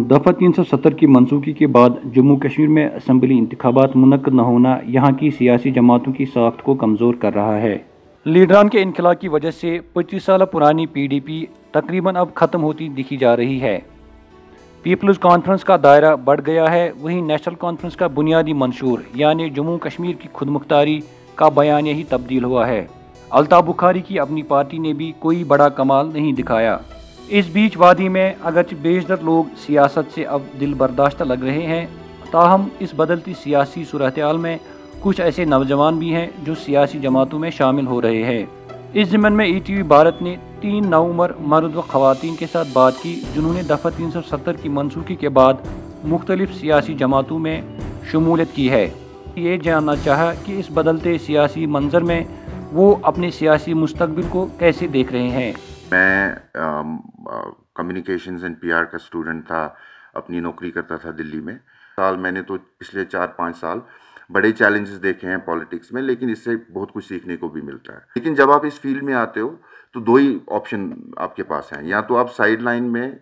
दफ़ा 370 की मनसूखी के बाद जम्मू कश्मीर में असम्बली इंतखाबात मुनक्कद न होना यहाँ की सियासी जमातों की साख्त को कमज़ोर कर रहा है। लीडरान के इनखला की वजह से 25 साल पुरानी PDP तकरीबन अब ख़त्म होती दिखी जा रही है। पीपल्स कॉन्फ्रेंस का दायरा बढ़ गया है, वहीं नेशनल कॉन्फ्रेंस का बुनियादी मंशूर यानी जम्मू कश्मीर की खुदमुख्तारी का बयानिया ही तब्दील हुआ है। अल्ताफ़ बुखारी की अपनी पार्टी ने भी कोई बड़ा कमाल नहीं दिखाया। इस बीच वादी में अगरचे बेशतर लोग सियासत से अब दिल बर्दाश्त लग रहे हैं, ताहम इस बदलती सियासी सूरत-ए-हाल में कुछ ऐसे नौजवान भी हैं जो सियासी जमातों में शामिल हो रहे हैं। इस ज़िम्मन में ETV भारत ने 3 नौउम्र मर्द व ख़वातीन के साथ बात की, जिन्होंने दफ़ा 370 की मनसूखी के बाद मुख्तलिफ सियासी जमातों में शमूलियत की है। ये जानना चाहा कि इस बदलते सियासी मंजर में वो अपने सियासी मुस्तकबिल को कैसे देख रहे हैं। मैं कम्युनिकेशंस एंड PR का स्टूडेंट था, अपनी नौकरी करता था दिल्ली में। मैंने तो पिछले 4-5 साल बड़े चैलेंजेस देखे हैं पॉलिटिक्स में, लेकिन इससे बहुत कुछ सीखने को भी मिलता है। लेकिन जब आप इस फील्ड में आते हो तो 2 ही ऑप्शन आपके पास हैं, या तो आप साइड लाइन में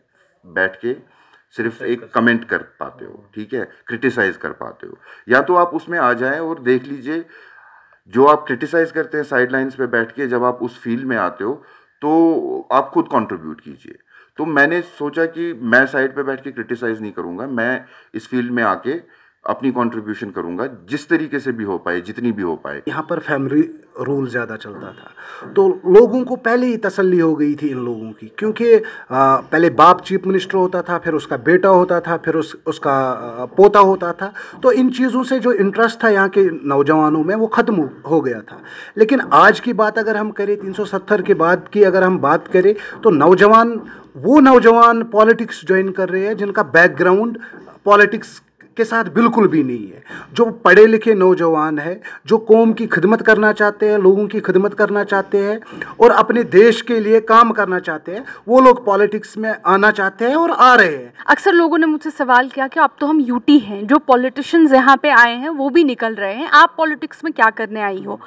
बैठ के सिर्फ एक कमेंट कर पाते हो, ठीक है, क्रिटिसाइज कर पाते हो, या तो आप उसमें आ जाएं और देख लीजिए जो आप क्रिटिसाइज करते हैं साइड लाइन्स पे बैठ के, जब आप उस फील्ड में आते हो तो आप खुद कंट्रीब्यूट कीजिए। तो मैंने सोचा कि मैं साइड पे बैठ के क्रिटिसाइज नहीं करूँगा, मैं इस फील्ड में आके अपनी कंट्रीब्यूशन करूंगा जिस तरीके से भी हो पाए, जितनी भी हो पाए। यहाँ पर फैमिली रूल ज़्यादा चलता था, तो लोगों को पहले ही तसल्ली हो गई थी इन लोगों की, क्योंकि पहले बाप चीफ मिनिस्टर होता था, फिर उसका बेटा होता था, फिर उसका पोता होता था। तो इन चीज़ों से जो इंटरेस्ट था यहाँ के नौजवानों में वो ख़त्म हो गया था। लेकिन आज की बात अगर हम करें, 370 के बाद की अगर हम बात करें, तो वो नौजवान पॉलिटिक्स ज्वाइन कर रहे हैं जिनका बैकग्राउंड पॉलिटिक्स के साथ बिल्कुल भी नहीं है। जो पढ़े लिखे नौजवान है, जो कौम की खिदमत करना चाहते हैं, लोगों की खिदमत करना चाहते हैं और अपने देश के लिए काम करना चाहते हैं, वो लोग पॉलिटिक्स में आना चाहते हैं और आ रहे हैं। अक्सर लोगों ने मुझसे सवाल किया कि अब तो हम UT हैं, जो पॉलिटिशियंस यहाँ पे आए हैं वो भी निकल रहे हैं, आप पॉलिटिक्स में क्या करने आई हो।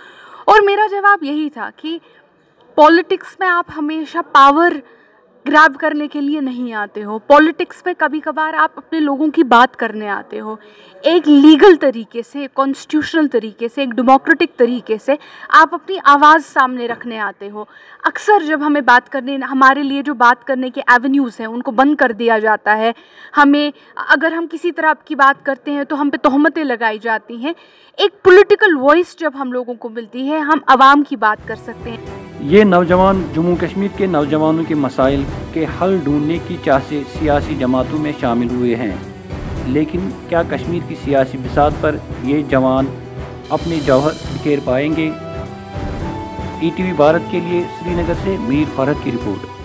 और मेरा जवाब यही था कि पॉलिटिक्स में आप हमेशा पावर ग्रैब करने के लिए नहीं आते हो। पॉलिटिक्स में कभी कभार आप अपने लोगों की बात करने आते हो, एक लीगल तरीके से, कॉन्स्टिट्यूशनल तरीके से, एक डेमोक्रेटिक तरीके से आप अपनी आवाज़ सामने रखने आते हो। अक्सर जब हमें बात करने, हमारे लिए जो बात करने के एवेन्यूज़ हैं उनको बंद कर दिया जाता है। अगर हम किसी तरह की बात करते हैं तो हम पे तोहमतें लगाई जाती हैं। एक पॉलिटिकल वॉइस जब हम लोगों को मिलती है, हम आवाम की बात कर सकते हैं। ये नौजवान जम्मू कश्मीर के नौजवानों के मसाइल के हल ढूंढने की चाह से सियासी जमातों में शामिल हुए हैं, लेकिन क्या कश्मीर की सियासी बिसात पर ये जवान अपने जौहर बिखेर पाएंगे। ETV भारत के लिए श्रीनगर से मीर फरहत की रिपोर्ट।